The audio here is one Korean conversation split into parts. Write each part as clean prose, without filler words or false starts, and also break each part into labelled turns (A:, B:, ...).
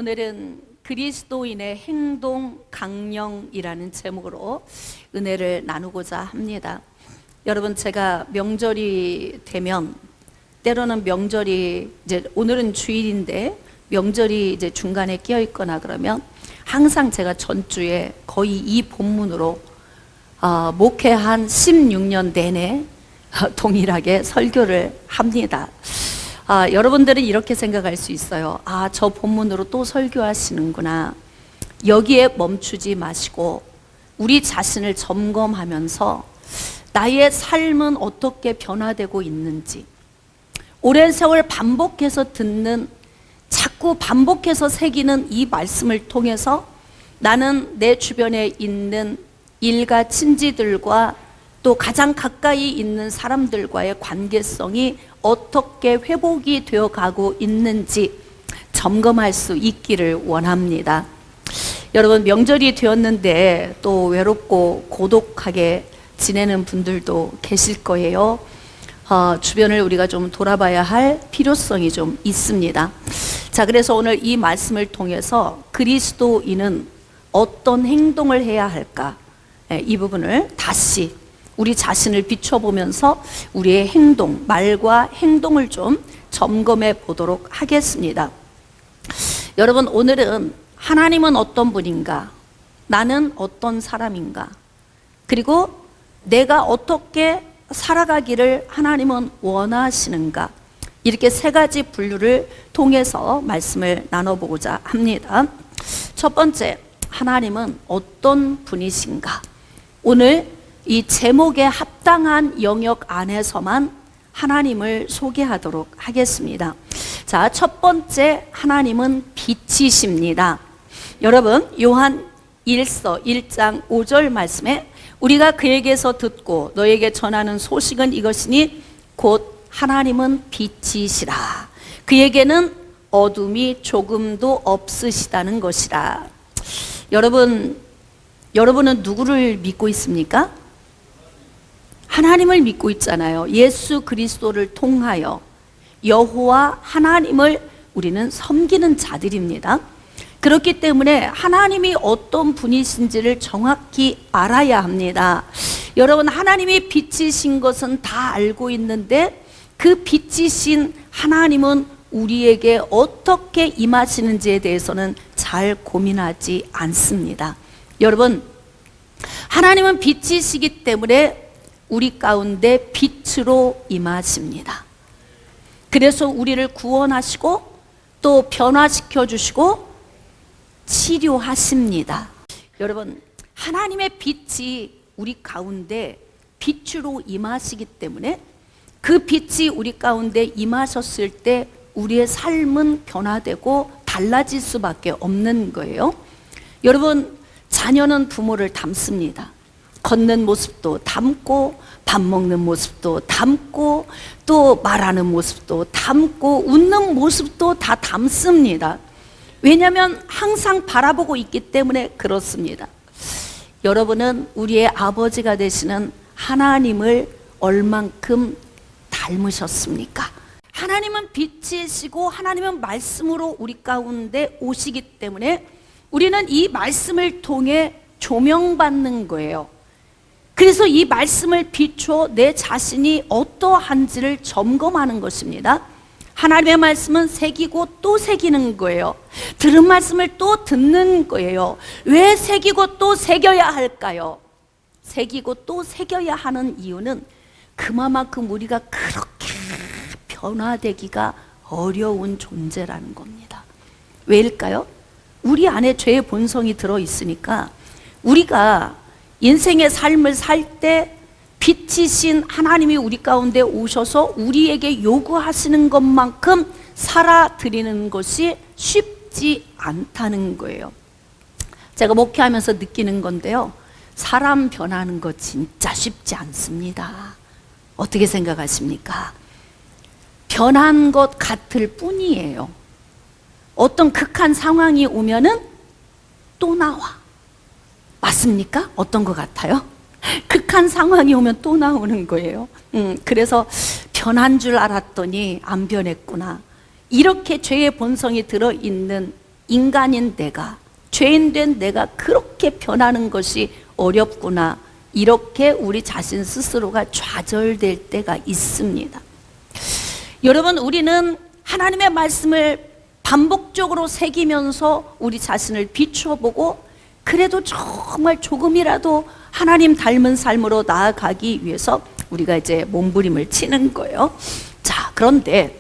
A: 오늘은 그리스도인의 행동 강령이라는 제목으로 은혜를 나누고자 합니다. 여러분, 제가 명절이 되면 때로는 명절이 이제 오늘은 주일인데 명절이 이제 중간에 끼어 있거나 그러면 항상 제가 전주에 거의 이 본문으로 목회한 16년 내내 동일하게 설교를 합니다. 여러분들은 이렇게 생각할 수 있어요. 저 본문으로 또 설교하시는구나. 여기에 멈추지 마시고 우리 자신을 점검하면서 나의 삶은 어떻게 변화되고 있는지, 오랜 세월 반복해서 듣는, 자꾸 반복해서 새기는 이 말씀을 통해서 나는 내 주변에 있는 일가 친지들과 또 가장 가까이 있는 사람들과의 관계성이 어떻게 회복이 되어 가고 있는지 점검할 수 있기를 원합니다. 여러분, 명절이 되었는데 또 외롭고 고독하게 지내는 분들도 계실 거예요. 주변을 우리가 좀 돌아봐야 할 필요성이 좀 있습니다. 자, 그래서 오늘 이 말씀을 통해서 그리스도인은 어떤 행동을 해야 할까? 이 부분을 다시 우리 자신을 비춰보면서 우리의 행동, 말과 행동을 좀 점검해 보도록 하겠습니다. 여러분, 오늘은 하나님은 어떤 분인가? 나는 어떤 사람인가? 그리고 내가 어떻게 살아가기를 하나님은 원하시는가? 이렇게 세 가지 분류를 통해서 말씀을 나눠보고자 합니다. 첫 번째, 하나님은 어떤 분이신가? 오늘 이 제목에 합당한 영역 안에서만 하나님을 소개하도록 하겠습니다. 자, 첫 번째, 하나님은 빛이십니다. 여러분, 요한 1서 1장 5절 말씀에 우리가 그에게서 듣고 너에게 전하는 소식은 이것이니 곧 하나님은 빛이시라. 그에게는 어둠이 조금도 없으시다는 것이라. 여러분은 누구를 믿고 있습니까? 하나님을 믿고 있잖아요. 예수 그리스도를 통하여 여호와 하나님을 우리는 섬기는 자들입니다. 그렇기 때문에 하나님이 어떤 분이신지를 정확히 알아야 합니다. 여러분, 하나님이 빛이신 것은 다 알고 있는데 그 빛이신 하나님은 우리에게 어떻게 임하시는지에 대해서는 잘 고민하지 않습니다. 여러분, 하나님은 빛이시기 때문에 우리 가운데 빛으로 임하십니다. 그래서 우리를 구원하시고 또 변화시켜 주시고 치료하십니다. 여러분, 하나님의 빛이 우리 가운데 빛으로 임하시기 때문에 그 빛이 우리 가운데 임하셨을 때 우리의 삶은 변화되고 달라질 수밖에 없는 거예요. 여러분, 자녀는 부모를 닮습니다. 걷는 모습도 닮고 밥 먹는 모습도 닮고 또 말하는 모습도 닮고 웃는 모습도 다 닮습니다. 왜냐하면 항상 바라보고 있기 때문에 그렇습니다. 여러분은 우리의 아버지가 되시는 하나님을 얼만큼 닮으셨습니까? 하나님은 빛이시고 하나님은 말씀으로 우리 가운데 오시기 때문에 우리는 이 말씀을 통해 조명받는 거예요. 그래서 이 말씀을 비춰 내 자신이 어떠한지를 점검하는 것입니다. 하나님의 말씀은 새기고 또 새기는 거예요. 들은 말씀을 또 듣는 거예요. 왜 새기고 또 새겨야 할까요? 새기고 또 새겨야 하는 이유는 그만큼 우리가 그렇게 변화되기가 어려운 존재라는 겁니다. 왜일까요? 우리 안에 죄의 본성이 들어있으니까 우리가 인생의 삶을 살 때 빛이신 하나님이 우리 가운데 오셔서 우리에게 요구하시는 것만큼 살아드리는 것이 쉽지 않다는 거예요. 제가 목회하면서 느끼는 건데요, 사람 변하는 거 진짜 쉽지 않습니다. 어떻게 생각하십니까? 변한 것 같을 뿐이에요. 어떤 극한 상황이 오면은 또 나와. 맞습니까? 어떤 것 같아요? 극한 상황이 오면 또 나오는 거예요. 그래서 변한 줄 알았더니 안 변했구나. 이렇게 죄의 본성이 들어있는 인간인 내가, 죄인된 내가 그렇게 변하는 것이 어렵구나, 이렇게 우리 자신 스스로가 좌절될 때가 있습니다. 여러분, 우리는 하나님의 말씀을 반복적으로 새기면서 우리 자신을 비춰보고, 그래도 정말 조금이라도 하나님 닮은 삶으로 나아가기 위해서 우리가 이제 몸부림을 치는 거예요. 자, 그런데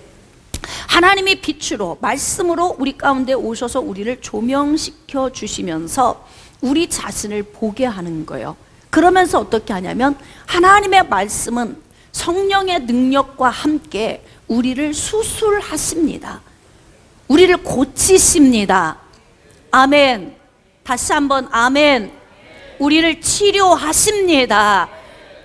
A: 하나님이 빛으로, 말씀으로 우리 가운데 오셔서 우리를 조명시켜 주시면서 우리 자신을 보게 하는 거예요. 그러면서 어떻게 하냐면, 하나님의 말씀은 성령의 능력과 함께 우리를 수술하십니다. 우리를 고치십니다. 아멘. 다시 한번 아멘. 우리를 치료하십니다.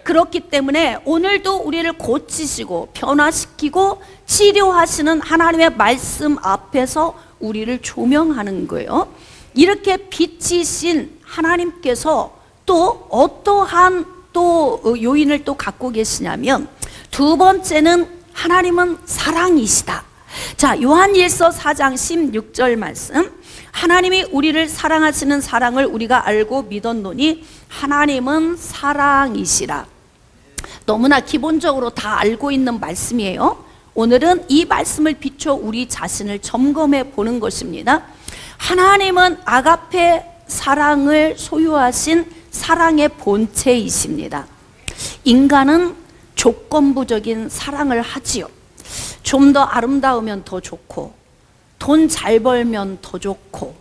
A: 그렇기 때문에 오늘도 우리를 고치시고 변화시키고 치료하시는 하나님의 말씀 앞에서 우리를 조명하는 거예요. 이렇게 빛이신 하나님께서 또 어떠한 또 요인을 또 갖고 계시냐면, 두 번째는 하나님은 사랑이시다. 자, 요한일서 4장 16절 말씀, 하나님이 우리를 사랑하시는 사랑을 우리가 알고 믿었노니 하나님은 사랑이시라. 너무나 기본적으로 다 알고 있는 말씀이에요. 오늘은 이 말씀을 비춰 우리 자신을 점검해 보는 것입니다. 하나님은 아가페 사랑을 소유하신 사랑의 본체이십니다. 인간은 조건부적인 사랑을 하지요. 좀 더 아름다우면 더 좋고, 돈 잘 벌면 더 좋고,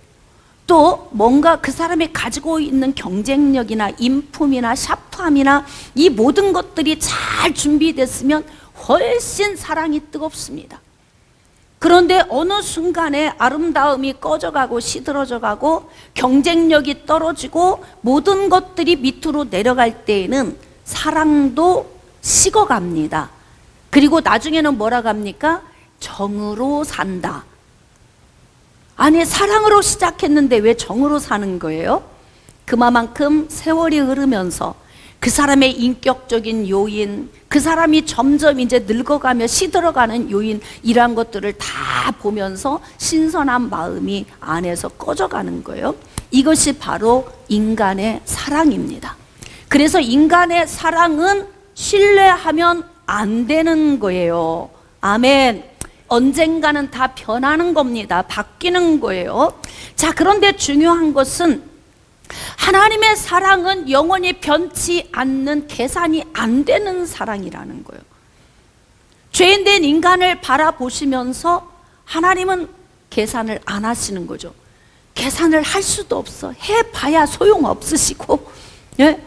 A: 또 뭔가 그 사람이 가지고 있는 경쟁력이나 인품이나 샤프함이나 이 모든 것들이 잘 준비됐으면 훨씬 사랑이 뜨겁습니다. 그런데 어느 순간에 아름다움이 꺼져가고 시들어져가고 경쟁력이 떨어지고 모든 것들이 밑으로 내려갈 때에는 사랑도 식어갑니다. 그리고 나중에는 뭐라고 합니까? 정으로 산다. 아니, 사랑으로 시작했는데 왜 정으로 사는 거예요? 그만큼 세월이 흐르면서 그 사람의 인격적인 요인, 그 사람이 점점 이제 늙어가며 시들어가는 요인, 이러한 것들을 다 보면서 신선한 마음이 안에서 꺼져가는 거예요. 이것이 바로 인간의 사랑입니다. 그래서 인간의 사랑은 신뢰하면 안 되는 거예요. 아멘. 언젠가는 다 변하는 겁니다. 바뀌는 거예요. 자, 그런데 중요한 것은 하나님의 사랑은 영원히 변치 않는, 계산이 안 되는 사랑이라는 거예요. 죄인된 인간을 바라보시면서 하나님은 계산을 안 하시는 거죠. 계산을 할 수도 없어. 해봐야 소용없으시고, 예?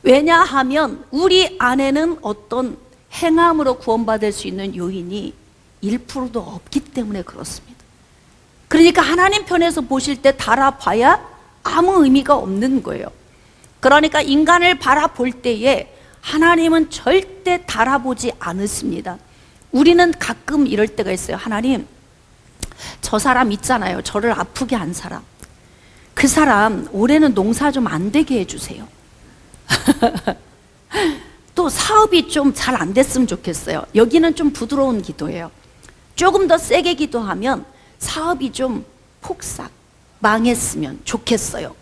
A: 왜냐하면 우리 안에는 어떤 행함으로 구원받을 수 있는 요인이 1%도 없기 때문에 그렇습니다. 그러니까 하나님 편에서 보실 때 달아봐야 아무 의미가 없는 거예요. 그러니까 인간을 바라볼 때에 하나님은 절대 달아보지 않으십니다. 우리는 가끔 이럴 때가 있어요. 하나님, 저 사람 있잖아요. 저를 아프게 한 사람. 그 사람 올해는 농사 좀 안 되게 해주세요. 또 사업이 좀 잘 안 됐으면 좋겠어요. 여기는 좀 부드러운 기도예요. 조금 더 세게 기도하면 사업이 좀 폭삭 망했으면 좋겠어요.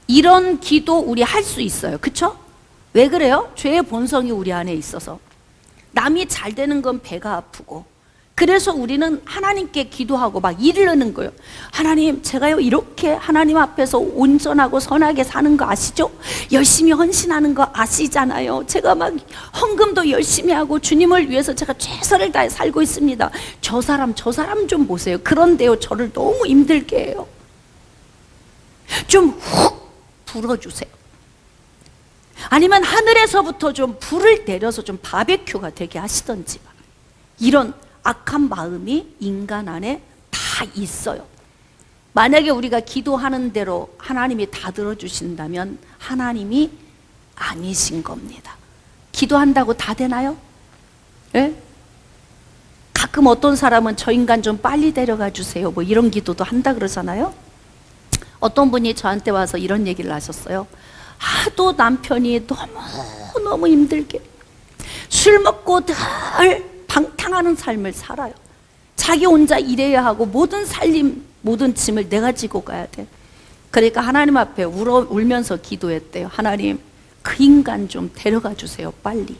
A: 이런 기도 우리 할 수 있어요. 그쵸? 왜 그래요? 죄의 본성이 우리 안에 있어서. 남이 잘 되는 건 배가 아프고, 그래서 우리는 하나님께 기도하고 막 이르는 거예요. 하나님, 제가요 이렇게 하나님 앞에서 온전하고 선하게 사는 거 아시죠? 열심히 헌신하는 거 아시잖아요. 제가 막 헌금도 열심히 하고 주님을 위해서 제가 최선을 다해 살고 있습니다. 저 사람 좀 보세요. 그런데요, 저를 너무 힘들게 해요. 좀 훅 불어주세요. 아니면 하늘에서부터 좀 불을 내려서 좀 바베큐가 되게 하시던지. 이런 악한 마음이 인간 안에 다 있어요. 만약에 우리가 기도하는 대로 하나님이 다 들어주신다면 하나님이 아니신 겁니다. 기도한다고 다 되나요? 예? 가끔 어떤 사람은 저 인간 좀 빨리 데려가 주세요, 뭐 이런 기도도 한다 그러잖아요. 어떤 분이 저한테 와서 이런 얘기를 하셨어요. 하도 남편이 너무 힘들게 술 먹고 늘 방탕하는 삶을 살아요. 자기 혼자 일해야 하고 모든 살림 모든 짐을 내가 지고 가야 돼. 그러니까 하나님 앞에 울면서 기도했대요. 하나님, 그 인간 좀 데려가 주세요, 빨리.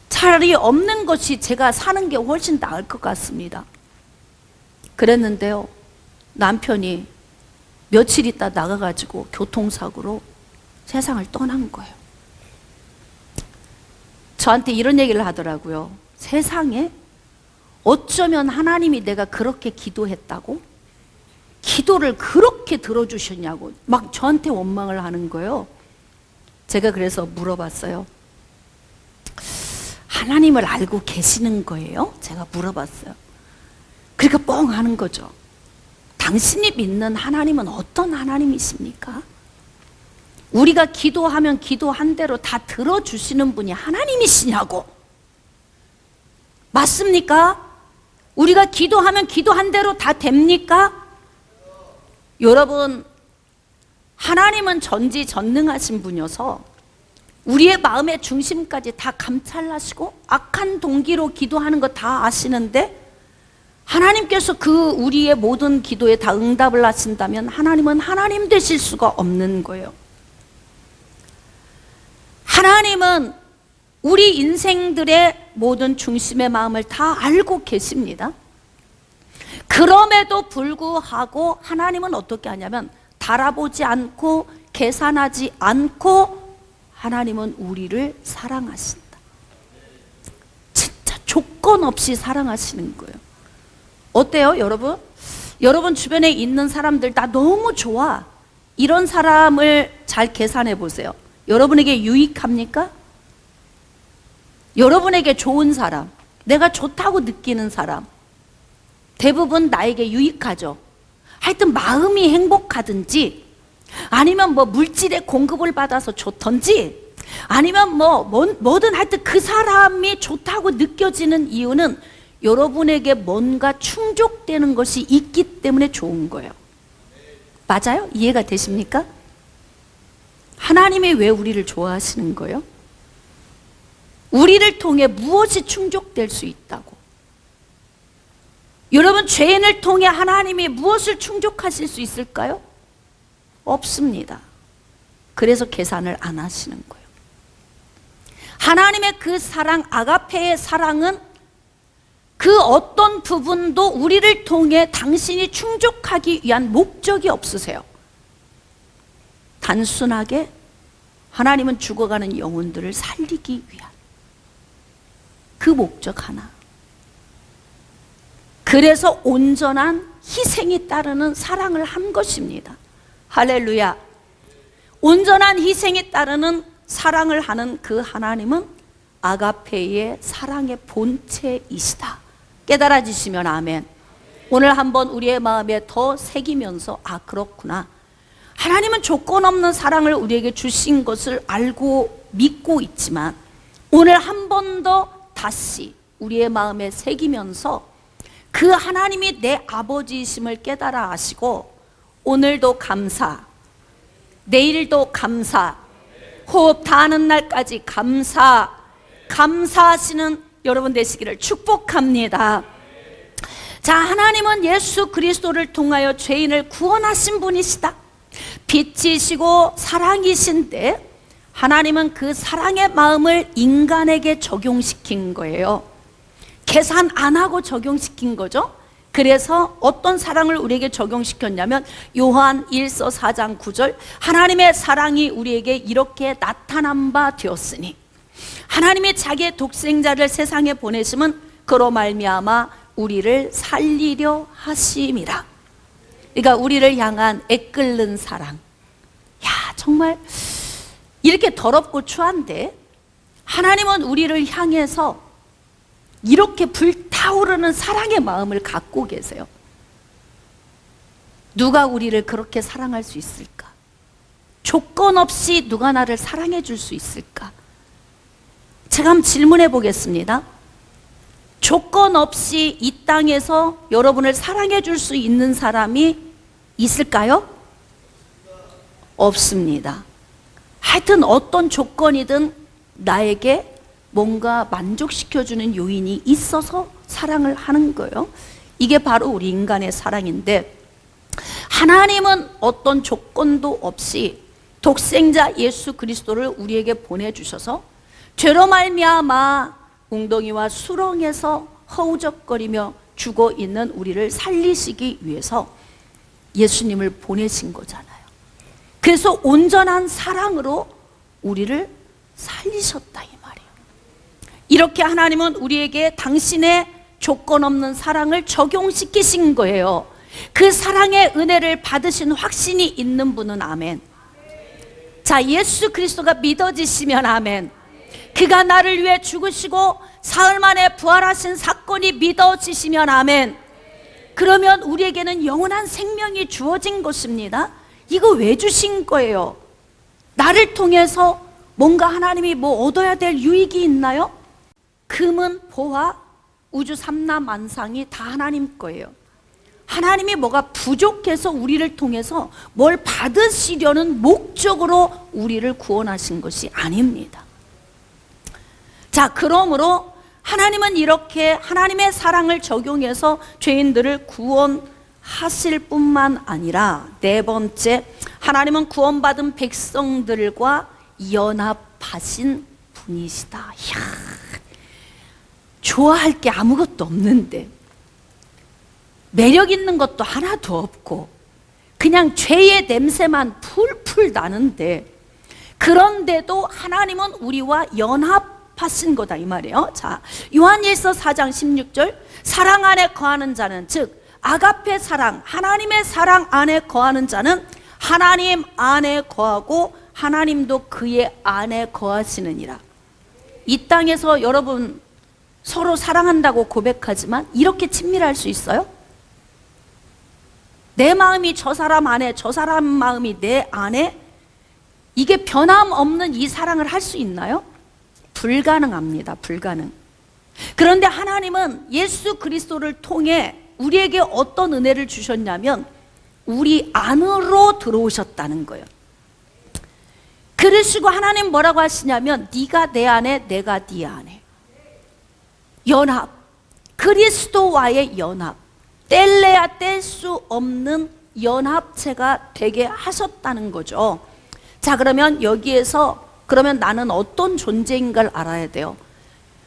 A: 차라리 없는 것이 제가 사는 게 훨씬 나을 것 같습니다. 그랬는데요, 남편이 며칠 있다 나가가지고 교통사고로 세상을 떠난 거예요. 저한테 이런 얘기를 하더라고요. 세상에 어쩌면 하나님이 내가 그렇게 기도했다고? 기도를 그렇게 들어주셨냐고 막 저한테 원망을 하는 거예요. 제가 그래서 물어봤어요. 하나님을 알고 계시는 거예요? 제가 물어봤어요. 그러니까 뻥 하는 거죠. 당신이 믿는 하나님은 어떤 하나님이십니까? 우리가 기도하면 기도한 대로 다 들어주시는 분이 하나님이시냐고. 맞습니까? 우리가 기도하면 기도한 대로 다 됩니까? 여러분, 하나님은 전지전능하신 분이어서 우리의 마음의 중심까지 다 감찰하시고 악한 동기로 기도하는 거 다 아시는데, 하나님께서 그 우리의 모든 기도에 다 응답을 하신다면 하나님은 하나님 되실 수가 없는 거예요. 하나님은 우리 인생들의 모든 중심의 마음을 다 알고 계십니다. 그럼에도 불구하고 하나님은 어떻게 하냐면 달아보지 않고 계산하지 않고 하나님은 우리를 사랑하신다. 진짜 조건 없이 사랑하시는 거예요. 어때요, 여러분? 여러분 주변에 있는 사람들 나 너무 좋아. 이런 사람을 잘 계산해 보세요. 여러분에게 유익합니까? 여러분에게 좋은 사람, 내가 좋다고 느끼는 사람, 대부분 나에게 유익하죠. 하여튼 마음이 행복하든지, 아니면 뭐 물질의 공급을 받아서 좋던지, 아니면 뭐든 하여튼 그 사람이 좋다고 느껴지는 이유는 여러분에게 뭔가 충족되는 것이 있기 때문에 좋은 거예요. 맞아요? 이해가 되십니까? 하나님이 왜 우리를 좋아하시는 거예요? 우리를 통해 무엇이 충족될 수 있다고. 여러분, 죄인을 통해 하나님이 무엇을 충족하실 수 있을까요? 없습니다. 그래서 계산을 안 하시는 거예요. 하나님의 그 사랑, 아가페의 사랑은 그 어떤 부분도 우리를 통해 당신이 충족하기 위한 목적이 없으세요. 단순하게 하나님은 죽어가는 영혼들을 살리기 위한 그 목적 하나. 그래서 온전한 희생이 따르는 사랑을 한 것입니다. 할렐루야. 온전한 희생이 따르는 사랑을 하는 그 하나님은 아가페의 사랑의 본체이시다. 깨달아지시면 아멘. 오늘 한번 우리의 마음에 더 새기면서 그렇구나. 하나님은 조건 없는 사랑을 우리에게 주신 것을 알고 믿고 있지만, 오늘 한 번 더 다시 우리의 마음에 새기면서 그 하나님이 내 아버지이심을 깨달아 아시고, 오늘도 감사, 내일도 감사, 호흡 다하는 날까지 감사하시는 여러분 되시기를 축복합니다. 자, 하나님은 예수 그리스도를 통하여 죄인을 구원하신 분이시다. 빛이시고 사랑이신데 하나님은 그 사랑의 마음을 인간에게 적용시킨 거예요. 계산 안 하고 적용시킨 거죠. 그래서 어떤 사랑을 우리에게 적용시켰냐면 요한 1서 4장 9절, 하나님의 사랑이 우리에게 이렇게 나타난 바 되었으니 하나님이 자기의 독생자를 세상에 보내심은 그로 말미암아 우리를 살리려 하심이라. 그러니까 우리를 향한 애끓는 사랑. 야, 정말 이렇게 더럽고 추한데 하나님은 우리를 향해서 이렇게 불타오르는 사랑의 마음을 갖고 계세요. 누가 우리를 그렇게 사랑할 수 있을까? 조건 없이 누가 나를 사랑해 줄 수 있을까? 제가 한번 질문해 보겠습니다. 조건 없이 이 땅에서 여러분을 사랑해 줄 수 있는 사람이 있을까요? 없습니다. 하여튼 어떤 조건이든 나에게 뭔가 만족시켜주는 요인이 있어서 사랑을 하는 거예요. 이게 바로 우리 인간의 사랑인데, 하나님은 어떤 조건도 없이 독생자 예수 그리스도를 우리에게 보내주셔서 죄로 말미암아 웅덩이와 수렁에서 허우적거리며 죽어 있는 우리를 살리시기 위해서 예수님을 보내신 거잖아요. 그래서 온전한 사랑으로 우리를 살리셨다 이 말이에요. 이렇게 하나님은 우리에게 당신의 조건 없는 사랑을 적용시키신 거예요. 그 사랑의 은혜를 받으신 확신이 있는 분은 아멘. 자, 예수 그리스도가 믿어지시면 아멘. 그가 나를 위해 죽으시고 사흘 만에 부활하신 사건이 믿어지시면 아멘. 그러면 우리에게는 영원한 생명이 주어진 것입니다. 이거 왜 주신 거예요? 나를 통해서 뭔가 하나님이 뭐 얻어야 될 유익이 있나요? 금은 보화, 우주 삼라만상이 다 하나님 거예요. 하나님이 뭐가 부족해서 우리를 통해서 뭘 받으시려는 목적으로 우리를 구원하신 것이 아닙니다. 자, 그러므로 하나님은 이렇게 하나님의 사랑을 적용해서 죄인들을 구원하실 뿐만 아니라 네 번째, 하나님은 구원받은 백성들과 연합하신 분이시다. 이야, 좋아할 게 아무것도 없는데, 매력 있는 것도 하나도 없고 그냥 죄의 냄새만 풀풀 나는데, 그런데도 하나님은 우리와 연합하신 거다 이 말이에요. 자, 요한일서 4장 16절, 사랑 안에 거하는 자는, 즉 아가페 사랑, 하나님의 사랑 안에 거하는 자는 하나님 안에 거하고 하나님도 그의 안에 거하시느니라. 이 땅에서 여러분 서로 사랑한다고 고백하지만 이렇게 친밀할 수 있어요? 내 마음이 저 사람 안에, 저 사람 마음이 내 안에, 이게 변함없는 이 사랑을 할 수 있나요? 불가능합니다. 불가능. 그런데 하나님은 예수 그리스도를 통해 우리에게 어떤 은혜를 주셨냐면 우리 안으로 들어오셨다는 거예요. 그러시고 하나님 뭐라고 하시냐면 네가 내 안에, 내가 네 안에. 연합, 그리스도와의 연합, 뗄래야 뗄 수 없는 연합체가 되게 하셨다는 거죠. 자, 그러면 여기에서 그러면 나는 어떤 존재인가를 알아야 돼요.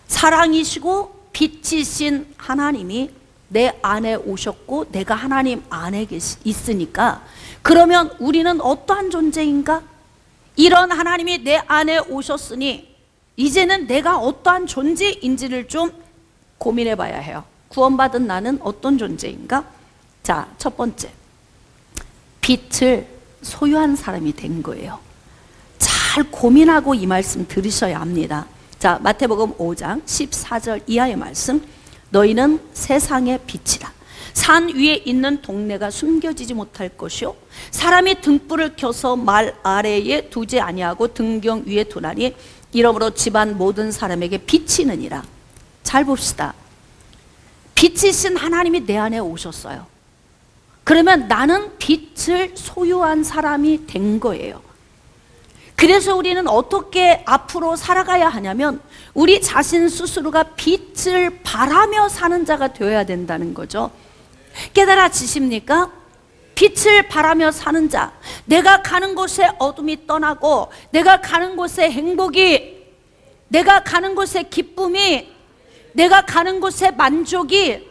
A: 사랑이시고 빛이신 하나님이 내 안에 오셨고 내가 하나님 안에 있으니까, 그러면 우리는 어떠한 존재인가? 이런 하나님이 내 안에 오셨으니 이제는 내가 어떠한 존재인지를 좀 고민해 봐야 해요. 구원받은 나는 어떤 존재인가? 자, 첫 번째, 빛을 소유한 사람이 된 거예요. 잘 고민하고 이 말씀 들으셔야 합니다. 자, 마태복음 5장 14절 이하의 말씀, 너희는 세상의 빛이라. 산 위에 있는 동네가 숨겨지지 못할 것이요, 사람이 등불을 켜서 말 아래에 두지 아니하고 등경 위에 두나니 이러므로 집안 모든 사람에게 비치느니라. 잘 봅시다. 빛이신 하나님이 내 안에 오셨어요. 그러면 나는 빛을 소유한 사람이 된 거예요. 그래서 우리는 어떻게 앞으로 살아가야 하냐면 우리 자신 스스로가 빛을 발하며 사는 자가 되어야 된다는 거죠. 깨달아지십니까? 빛을 발하며 사는 자, 내가 가는 곳에 어둠이 떠나고, 내가 가는 곳에 행복이, 내가 가는 곳에 기쁨이, 내가 가는 곳에 만족이,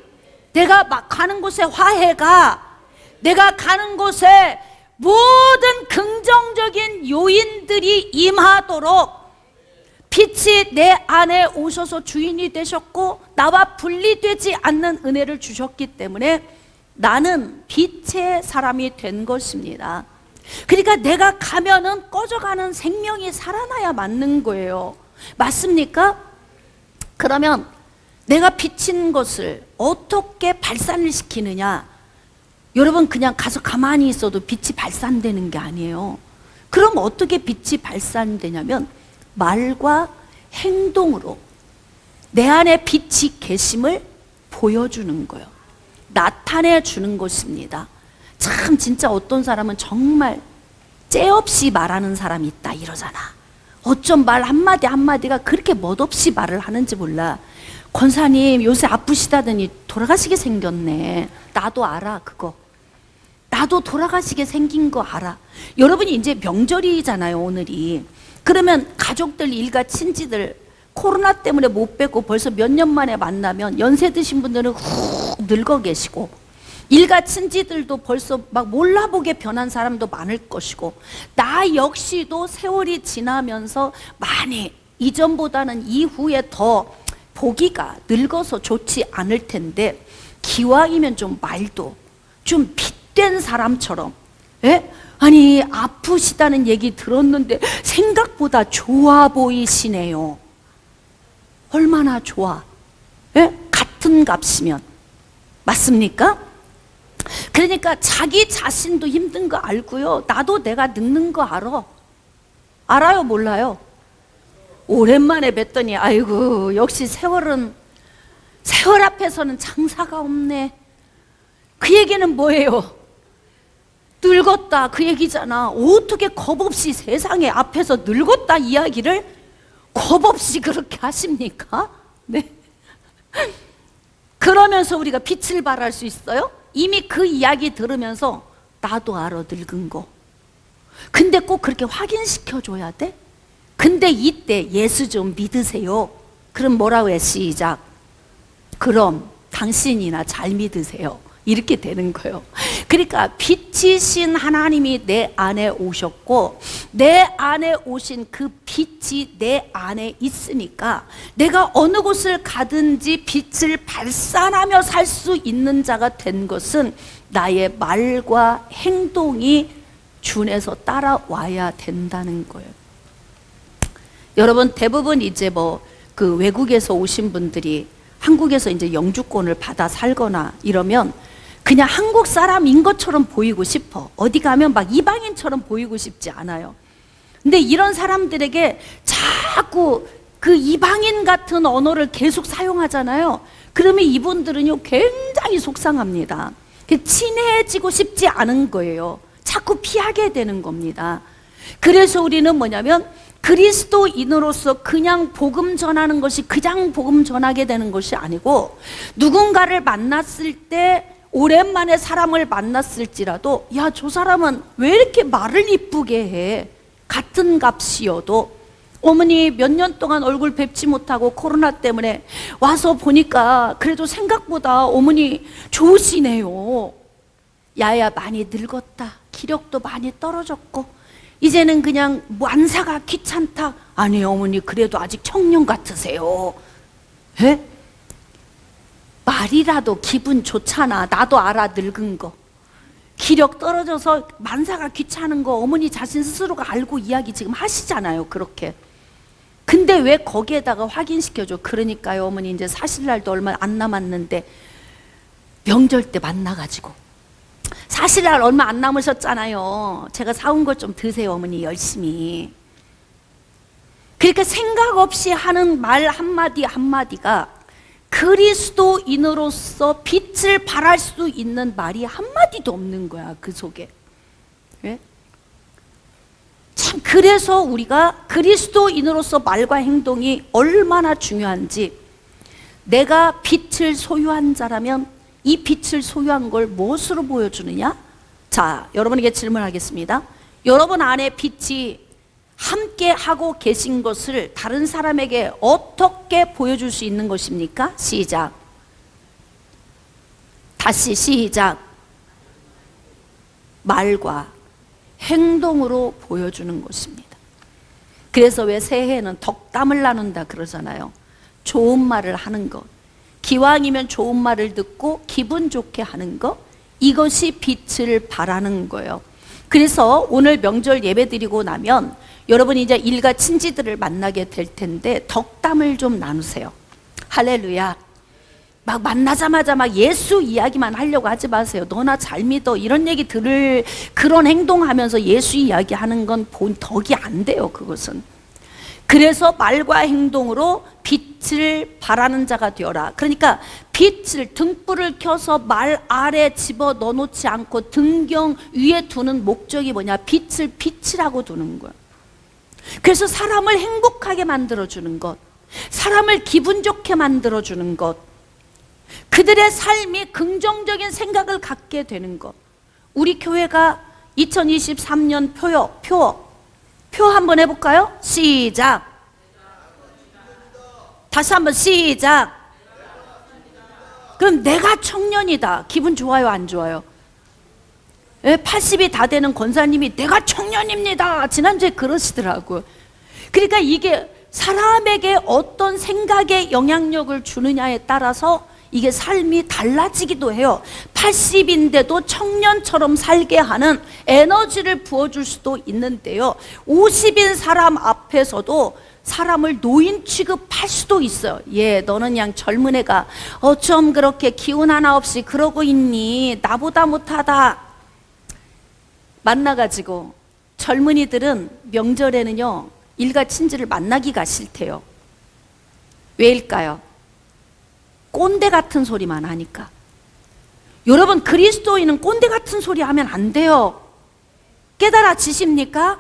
A: 내가 가는 곳에 화해가, 내가 가는 곳에 모든 긍정적인 요인들이 임하도록 빛이 내 안에 오셔서 주인이 되셨고 나와 분리되지 않는 은혜를 주셨기 때문에 나는 빛의 사람이 된 것입니다. 그러니까 내가 가면은 꺼져가는 생명이 살아나야 맞는 거예요. 맞습니까? 그러면 내가 비친 것을 어떻게 발산을 시키느냐? 여러분, 그냥 가서 가만히 있어도 빛이 발산되는 게 아니에요. 그럼 어떻게 빛이 발산되냐면 말과 행동으로 내 안에 빛이 계심을 보여주는 거예요. 나타내 주는 것입니다. 참, 진짜 어떤 사람은 정말 째 없이 말하는 사람이 있다 이러잖아. 어쩜 말 한마디 한마디가 그렇게 멋없이 말을 하는지 몰라. 권사님 요새 아프시다더니 돌아가시게 생겼네. 나도 알아, 그거. 나도 돌아가시게 생긴 거 알아. 여러분이 이제 명절이잖아요, 오늘이. 그러면 가족들, 일가, 친지들 코로나 때문에 못 뵙고 벌써 몇 년 만에 만나면 연세 드신 분들은 훅 늙어 계시고, 일가 친지들도 벌써 막 몰라보게 변한 사람도 많을 것이고, 나 역시도 세월이 지나면서 많이 이전보다는 이후에 더 보기가 늙어서 좋지 않을 텐데, 기왕이면 좀 말도 좀 핏된 사람처럼, 예? 아니 아프시다는 얘기 들었는데 생각보다 좋아 보이시네요. 얼마나 좋아? 예? 같은 값이면. 맞습니까? 그러니까 자기 자신도 힘든 거 알고요, 나도 내가 늙는 거 알아. 알아요, 몰라요? 오랜만에 뵀더니 아이고 역시 세월 앞에서는 장사가 없네. 그 얘기는 뭐예요? 늙었다 그 얘기잖아. 어떻게 겁없이 세상에 앞에서 늙었다 이야기를 겁없이 그렇게 하십니까? 네. 그러면서 우리가 빛을 발할 수 있어요? 이미 그 이야기 들으면서 나도 알아, 늙은 거. 근데 꼭 그렇게 확인시켜 줘야 돼? 근데 이때 예수 좀 믿으세요. 그럼 뭐라고 해? 시작. 그럼 당신이나 잘 믿으세요. 이렇게 되는 거예요. 그러니까 빛이신 하나님이 내 안에 오셨고, 내 안에 오신 그 빛이 내 안에 있으니까 내가 어느 곳을 가든지 빛을 발산하며 살 수 있는 자가 된 것은 나의 말과 행동이 준해서 따라와야 된다는 거예요. 여러분, 대부분 이제 그 외국에서 오신 분들이 한국에서 이제 영주권을 받아 살거나 이러면 그냥 한국 사람인 것처럼 보이고 싶어. 어디 가면 막 이방인처럼 보이고 싶지 않아요. 근데 이런 사람들에게 자꾸 그 이방인 같은 언어를 계속 사용하잖아요. 그러면 이분들은요 굉장히 속상합니다. 친해지고 싶지 않은 거예요. 자꾸 피하게 되는 겁니다. 그래서 우리는 뭐냐면 그리스도인으로서 그냥 복음 전하는 것이 그냥 복음 전하게 되는 것이 아니고, 누군가를 만났을 때 오랜만에 사람을 만났을지라도 야, 저 사람은 왜 이렇게 말을 이쁘게 해? 같은 값이어도 어머니 몇 년 동안 얼굴 뵙지 못하고 코로나 때문에 와서 보니까 그래도 생각보다 어머니 좋으시네요. 야야 많이 늙었다. 기력도 많이 떨어졌고 이제는 그냥 완사가 귀찮다. 아니 어머니 그래도 아직 청년 같으세요. 에? 말이라도 기분 좋잖아. 나도 알아, 늙은 거. 기력 떨어져서 만사가 귀찮은 거 어머니 자신 스스로가 알고 이야기 지금 하시잖아요, 그렇게. 근데 왜 거기에다가 확인시켜줘? 그러니까요 어머니 이제 사실날도 얼마 안 남았는데 명절 때 만나가지고 사실날 얼마 안 남으셨잖아요. 제가 사온 것 좀 드세요 어머니 열심히. 그러니까 생각 없이 하는 말 한마디 한마디가 그리스도인으로서 빛을 발할 수 있는 말이 한마디도 없는 거야, 그 속에. 예? 참, 그래서 우리가 그리스도인으로서 말과 행동이 얼마나 중요한지, 내가 빛을 소유한 자라면 이 빛을 소유한 걸 무엇으로 보여주느냐? 자, 여러분에게 질문하겠습니다. 여러분 안에 빛이 함께 하고 계신 것을 다른 사람에게 어떻게 보여줄 수 있는 것입니까? 시작. 다시 시작. 말과 행동으로 보여주는 것입니다. 그래서 왜 새해에는 덕담을 나눈다 그러잖아요. 좋은 말을 하는 것, 기왕이면 좋은 말을 듣고 기분 좋게 하는 것, 이것이 빛을 발하는 거예요. 그래서 오늘 명절 예배 드리고 나면 여러분이 이제 일가 친지들을 만나게 될 텐데 덕담을 좀 나누세요. 할렐루야. 막 만나자마자 막 예수 이야기만 하려고 하지 마세요. 너나 잘 믿어 이런 얘기 들을 그런 행동하면서 예수 이야기하는 건 본 덕이 안 돼요, 그것은. 그래서 말과 행동으로 빛을 발하는 자가 되어라. 그러니까 빛을, 등불을 켜서 말 아래 집어 넣어놓지 않고 등경 위에 두는 목적이 뭐냐? 빛을 빛이라고 두는 거야. 그래서 사람을 행복하게 만들어주는 것, 사람을 기분 좋게 만들어주는 것, 그들의 삶이 긍정적인 생각을 갖게 되는 것. 우리 교회가 2023년 표 한번 해볼까요? 시작. 다시 한번 시작. 그럼 내가 청년이다. 기분 좋아요, 안 좋아요? 80이 다 되는 권사님이 내가 청년입니다. 지난주에 그러시더라고요. 그러니까 이게 사람에게 어떤 생각에 영향력을 주느냐에 따라서 이게 삶이 달라지기도 해요. 80인데도 청년처럼 살게 하는 에너지를 부어줄 수도 있는데요. 50인 사람 앞에서도 사람을 노인 취급할 수도 있어요. 너는 그냥 젊은 애가 어쩜 그렇게 기운 하나 없이 그러고 있니? 나보다 못하다. 만나가지고 젊은이들은 명절에는요, 일가 친지를 만나기가 싫대요. 왜일까요? 꼰대 같은 소리만 하니까. 여러분, 그리스도인은 꼰대 같은 소리 하면 안 돼요. 깨달아지십니까?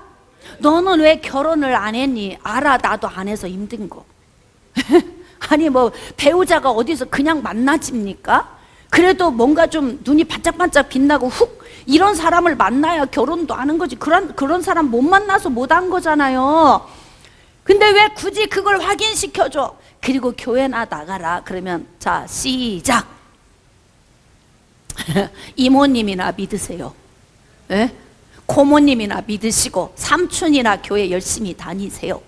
A: 너는 왜 결혼을 안 했니? 알아, 나도 안 해서 힘든 거. 아니 뭐 배우자가 어디서 그냥 만나집니까? 그래도 뭔가 좀 눈이 반짝반짝 빛나고 훅 이런 사람을 만나야 결혼도 하는 거지. 그런 사람 못 만나서 못 한 거잖아요. 근데 왜 굳이 그걸 확인시켜줘? 그리고 교회나 나가라. 그러면 자, 시작. 이모님이나 믿으세요. 예? 고모님이나 믿으시고 삼촌이나 교회 열심히 다니세요.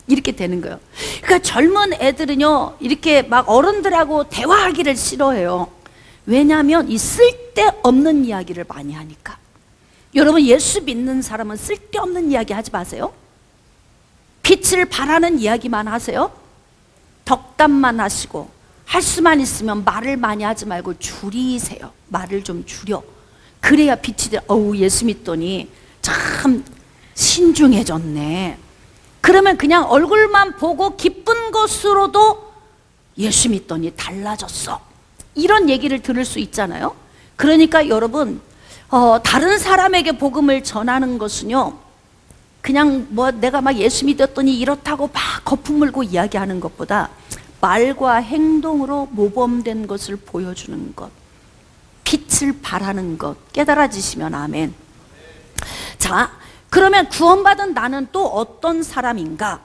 A: 이렇게 되는 거예요. 그러니까 젊은 애들은요, 이렇게 막 어른들하고 대화하기를 싫어해요. 왜냐하면 이 쓸데없는 이야기를 많이 하니까. 여러분, 예수 믿는 사람은 쓸데없는 이야기 하지 마세요. 빛을 발하는 이야기만 하세요. 덕담만 하시고 할 수만 있으면 말을 많이 하지 말고 줄이세요. 말을 좀 줄여. 그래야 빛이 돼. 예수 믿더니 참 신중해졌네. 그러면 그냥 얼굴만 보고 기쁜 것으로도 예수 믿더니 달라졌어. 이런 얘기를 들을 수 있잖아요. 그러니까 여러분, 다른 사람에게 복음을 전하는 것은요, 그냥 뭐 내가 막 예수 믿었더니 이렇다고 막 거품 물고 이야기하는 것보다 말과 행동으로 모범된 것을 보여주는 것, 빛을 발하는 것, 깨달아지시면 아멘. 자, 그러면 구원받은 나는 또 어떤 사람인가?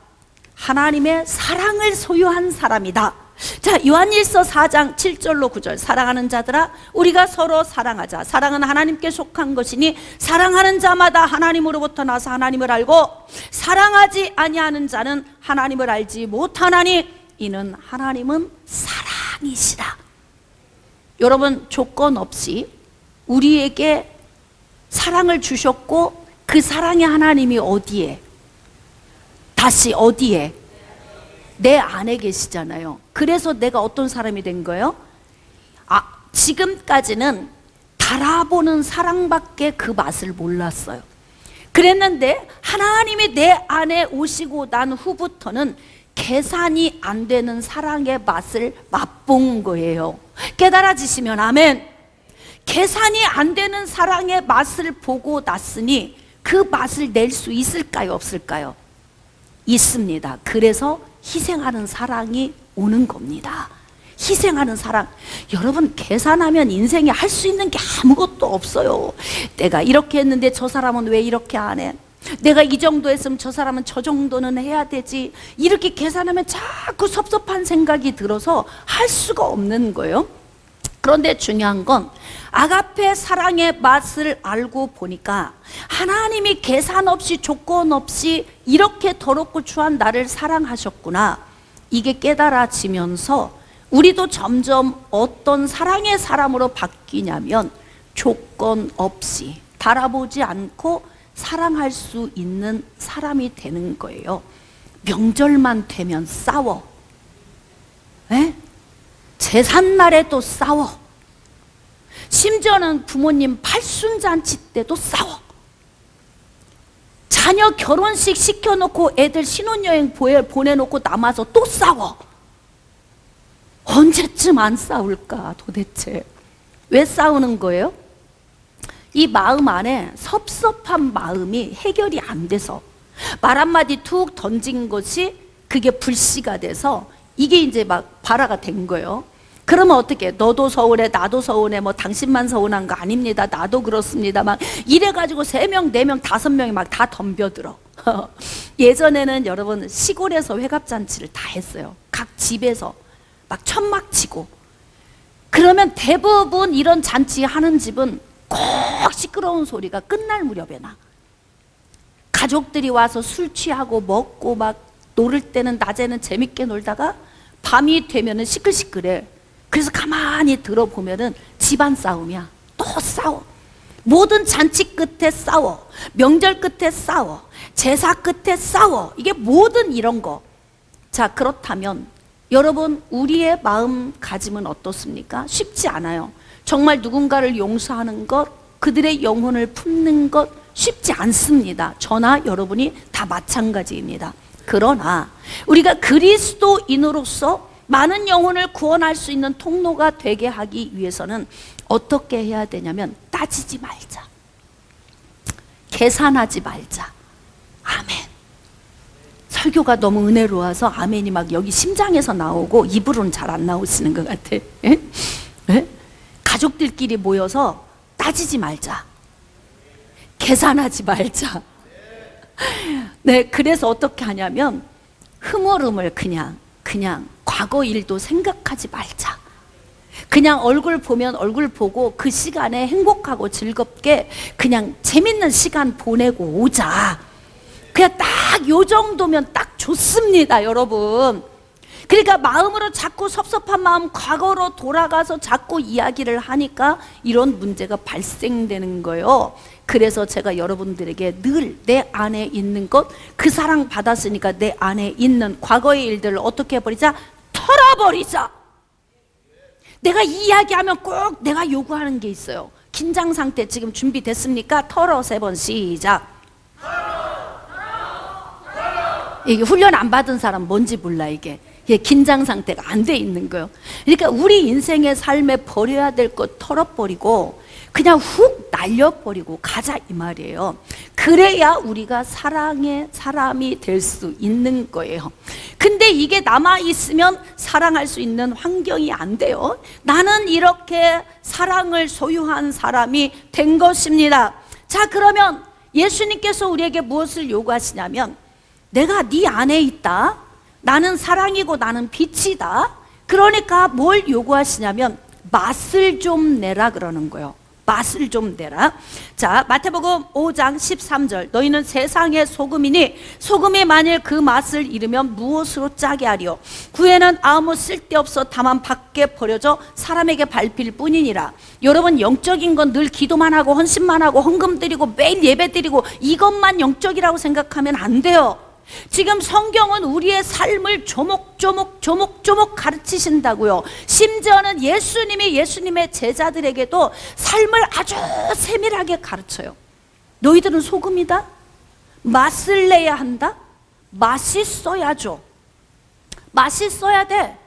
A: 하나님의 사랑을 소유한 사람이다. 자, 요한일서 4장 7절로 9절. 사랑하는 자들아, 우리가 서로 사랑하자. 사랑은 하나님께 속한 것이니 사랑하는 자마다 하나님으로부터 나서 하나님을 알고 사랑하지 아니하는 자는 하나님을 알지 못하나니 이는 하나님은 사랑이시라. 여러분, 조건 없이 우리에게 사랑을 주셨고 그 사랑의 하나님이 어디에? 다시 어디에? 내 안에 계시잖아요. 그래서 내가 어떤 사람이 된 거예요? 지금까지는 달아보는 사랑밖에 그 맛을 몰랐어요. 그랬는데 하나님이 내 안에 오시고 난 후부터는 계산이 안 되는 사랑의 맛을 맛본 거예요. 깨달아지시면 아멘. 계산이 안 되는 사랑의 맛을 보고 났으니 그 맛을 낼 수 있을까요? 없을까요? 있습니다. 그래서 희생하는 사랑이 오는 겁니다. 희생하는 사랑. 여러분, 계산하면 인생에 할 수 있는 게 아무것도 없어요. 내가 이렇게 했는데 저 사람은 왜 이렇게 안 해? 내가 이 정도 했으면 저 사람은 저 정도는 해야 되지. 이렇게 계산하면 자꾸 섭섭한 생각이 들어서 할 수가 없는 거예요. 그런데 중요한 건 아가페 사랑의 맛을 알고 보니까 하나님이 계산 없이 조건 없이 이렇게 더럽고 추한 나를 사랑하셨구나. 이게 깨달아지면서 우리도 점점 어떤 사랑의 사람으로 바뀌냐면 조건 없이 달아보지 않고 사랑할 수 있는 사람이 되는 거예요. 명절만 되면 싸워. 에? 제삿날에 또 싸워. 심지어는 부모님 팔순잔치 때도 싸워. 자녀 결혼식 시켜놓고 애들 신혼여행 보내놓고 남아서 또 싸워. 언제쯤 안 싸울까 도대체? 왜 싸우는 거예요? 이 마음 안에 섭섭한 마음이 해결이 안 돼서 말 한마디 툭 던진 것이 그게 불씨가 돼서 이게 이제 막 발화가 된 거예요. 그러면 어떻게? 너도 서운해, 나도 서운해, 뭐 당신만 서운한 거 아닙니다, 나도 그렇습니다, 막 이래가지고 3명, 4명, 5명이 막 다 덤벼들어. 예전에는 여러분 시골에서 회갑잔치를 다 했어요. 각 집에서 막 천막 치고. 그러면 대부분 이런 잔치 하는 집은 꼭 시끄러운 소리가 끝날 무렵에 나. 가족들이 와서 술 취하고 먹고 막 놀을 때는 낮에는 재밌게 놀다가 밤이 되면은 시끌시끌해. 그래서 가만히 들어보면은 집안 싸움이야. 또 싸워. 모든 잔치 끝에 싸워. 명절 끝에 싸워. 제사 끝에 싸워. 이게 모든 이런 거. 자, 그렇다면 여러분, 우리의 마음가짐은 어떻습니까? 쉽지 않아요. 정말 누군가를 용서하는 것, 그들의 영혼을 품는 것 쉽지 않습니다. 저나 여러분이 다 마찬가지입니다. 그러나 우리가 그리스도인으로서 많은 영혼을 구원할 수 있는 통로가 되게 하기 위해서는 어떻게 해야 되냐면 따지지 말자. 계산하지 말자. 아멘. 설교가 너무 은혜로워서 아멘이 막 여기 심장에서 나오고 입으로는 잘 안 나오시는 것 같아. 에? 에? 가족들끼리 모여서 따지지 말자. 계산하지 말자. 네, 그래서 어떻게 하냐면 흐물흐물 그냥 과거 일도 생각하지 말자. 그냥 얼굴 보면 얼굴 보고 그 시간에 행복하고 즐겁게 그냥 재밌는 시간 보내고 오자. 그냥 딱 요 정도면 딱 좋습니다, 여러분. 그러니까 마음으로 자꾸 섭섭한 마음 과거로 돌아가서 자꾸 이야기를 하니까 이런 문제가 발생되는 거예요. 그래서 제가 여러분들에게 늘 내 안에 있는 것, 그 사랑 받았으니까 내 안에 있는 과거의 일들을 어떻게 해버리자? 털어버리자. 내가 이야기하면 꼭 내가 요구하는 게 있어요. 긴장 상태 지금 준비됐습니까? 털어 3번 시작. 이게 훈련 안 받은 사람 뭔지 몰라. 이게 긴장 상태가 안 돼 있는 거예요. 그러니까 우리 인생의 삶에 버려야 될 것 털어버리고 그냥 훅 날려버리고 가자 이 말이에요. 그래야 우리가 사랑의 사람이 될 수 있는 거예요. 근데 이게 남아있으면 사랑할 수 있는 환경이 안 돼요. 나는 이렇게 사랑을 소유한 사람이 된 것입니다. 자, 그러면 예수님께서 우리에게 무엇을 요구하시냐면 내가 네 안에 있다. 나는 사랑이고 나는 빛이다. 그러니까 뭘 요구하시냐면 맛을 좀 내라 그러는 거예요. 맛을 좀 내라. 자, 마태복음 5장 13절. 너희는 세상의 소금이니 소금이 만일 그 맛을 잃으면 무엇으로 짜게 하리요? 구에는 아무 쓸데없어 다만 밖에 버려져 사람에게 밟힐 뿐이니라. 여러분, 영적인 건 늘 기도만 하고 헌신만 하고 헌금 드리고 매일 예배 드리고 이것만 영적이라고 생각하면 안 돼요. 지금 성경은 우리의 삶을 조목조목 가르치신다고요. 심지어는 예수님이 예수님의 제자들에게도 삶을 아주 세밀하게 가르쳐요. 너희들은 소금이다? 맛을 내야 한다? 맛있어야죠. 맛있어야 돼.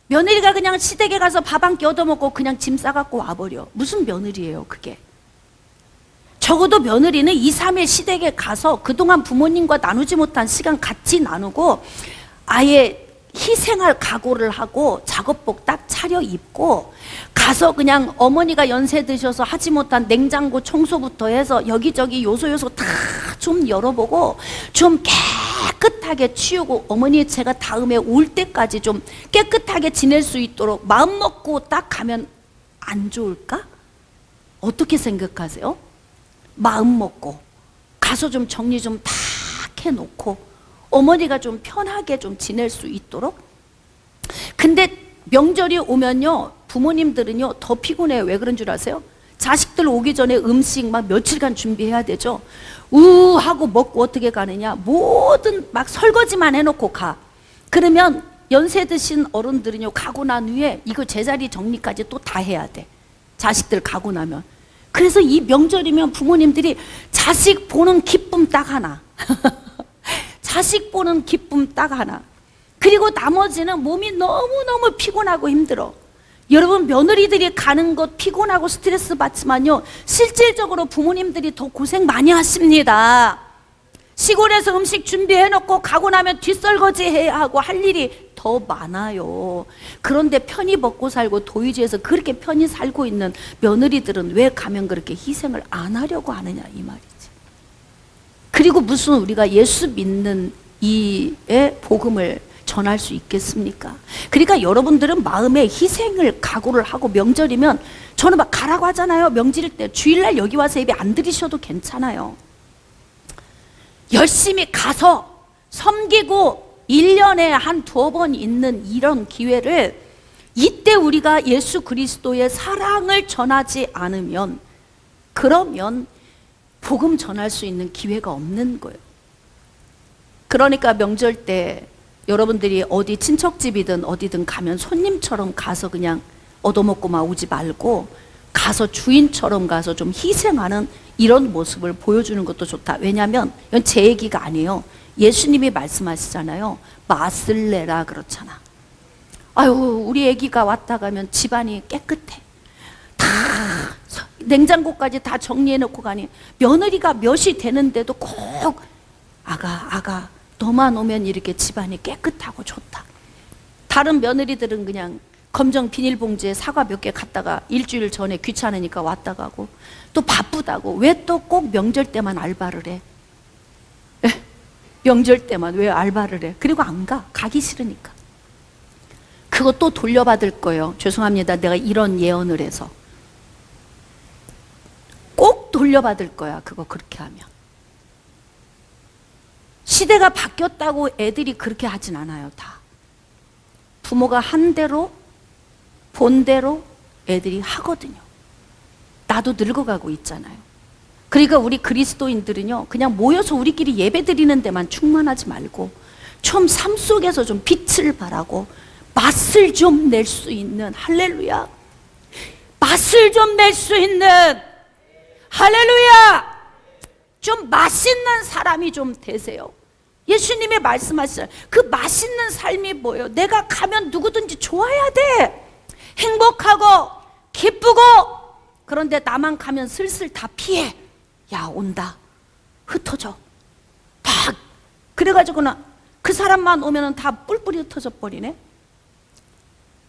A: 며느리가 그냥 시댁에 가서 밥 한 끼 얻어먹고 그냥 짐 싸갖고 와버려. 무슨 며느리예요 그게? 적어도 며느리는 2, 3일 시댁에 가서 그동안 부모님과 나누지 못한 시간 같이 나누고 아예 희생할 각오를 하고 작업복 딱 차려입고 가서 그냥 어머니가 연세 드셔서 하지 못한 냉장고 청소부터 해서 여기저기 요소 다 좀 열어보고 좀 깨끗하게 치우고 어머니 제가 다음에 올 때까지 좀 깨끗하게 지낼 수 있도록 마음 먹고 딱 가면 안 좋을까? 어떻게 생각하세요? 마음 먹고 가서 좀 정리 좀 다 해놓고 어머니가 좀 편하게 좀 지낼 수 있도록. 근데 명절이 오면요 부모님들은요 더 피곤해요. 왜 그런 줄 아세요? 자식들 오기 전에 음식 막 며칠간 준비해야 되죠. 하고 먹고 어떻게 가느냐, 모든 막 설거지만 해놓고 가. 그러면 연세 드신 어른들은요 가고 난 후에 이거 제자리 정리까지 또 다 해야 돼. 자식들 가고 나면. 그래서 이 명절이면 부모님들이 자식 보는 기쁨 딱 하나 자식 보는 기쁨 딱 하나. 그리고 나머지는 몸이 너무너무 피곤하고 힘들어. 여러분, 며느리들이 가는 것 피곤하고 스트레스 받지만요 실질적으로 부모님들이 더 고생 많이 하십니다. 시골에서 음식 준비해놓고 가고 나면 뒷설거지 해야 하고 할 일이 더 더 많아요. 그런데 편히 먹고 살고 도의지에서 그렇게 편히 살고 있는 며느리들은 왜 가면 그렇게 희생을 안 하려고 하느냐 이 말이지. 그리고 무슨 우리가 예수 믿는 이의 복음을 전할 수 있겠습니까? 그러니까 여러분들은 마음에 희생을 각오를 하고, 명절이면 저는 막 가라고 하잖아요. 명절 때 주일날 여기 와서 예배 안 드리셔도 괜찮아요. 열심히 가서 섬기고 1년에 한 2번 있는 이런 기회를, 이때 우리가 예수 그리스도의 사랑을 전하지 않으면, 그러면 복음 전할 수 있는 기회가 없는 거예요. 그러니까 명절 때 여러분들이 어디 친척집이든 어디든 가면 손님처럼 가서 그냥 얻어먹고만 오지 말고, 가서 주인처럼 가서 좀 희생하는 이런 모습을 보여주는 것도 좋다. 왜냐하면 이건 제 얘기가 아니에요. 예수님이 말씀하시잖아요. 맛을 내라 그렇잖아. 아유, 우리 애기가 왔다 가면 집안이 깨끗해. 다 냉장고까지 다 정리해놓고 가니 며느리가 몇이 되는데도 꼭 아가 너만 오면 이렇게 집안이 깨끗하고 좋다. 다른 며느리들은 그냥 검정 비닐봉지에 사과 몇 개 갖다가 일주일 전에 귀찮으니까 왔다 가고, 또 바쁘다고 왜 또 꼭 명절 때만 알바를 해? 명절 때만 왜 알바를 해? 그리고 안 가. 가기 싫으니까. 그거 또 돌려받을 거예요. 죄송합니다. 내가 이런 예언을 해서. 꼭 돌려받을 거야. 그거 그렇게 하면. 시대가 바뀌었다고 애들이 그렇게 하진 않아요. 다 부모가 한 대로 본 대로 애들이 하거든요. 나도 늙어가고 있잖아요. 그러니까 우리 그리스도인들은요, 그냥 모여서 우리끼리 예배 드리는 데만 충만하지 말고 좀 삶 속에서 좀 빛을 발하고 맛을 좀 낼 수 있는, 할렐루야, 맛을 좀 낼 수 있는, 할렐루야, 좀 맛있는 사람이 좀 되세요. 예수님이 말씀하시잖아요. 그 맛있는 삶이 뭐예요? 내가 가면 누구든지 좋아야 돼. 행복하고 기쁘고. 그런데 나만 가면 슬슬 다 피해. 야, 온다. 흩어져. 막 그래가지고는 그 사람만 오면은 다 뿔뿔이 흩어져 버리네.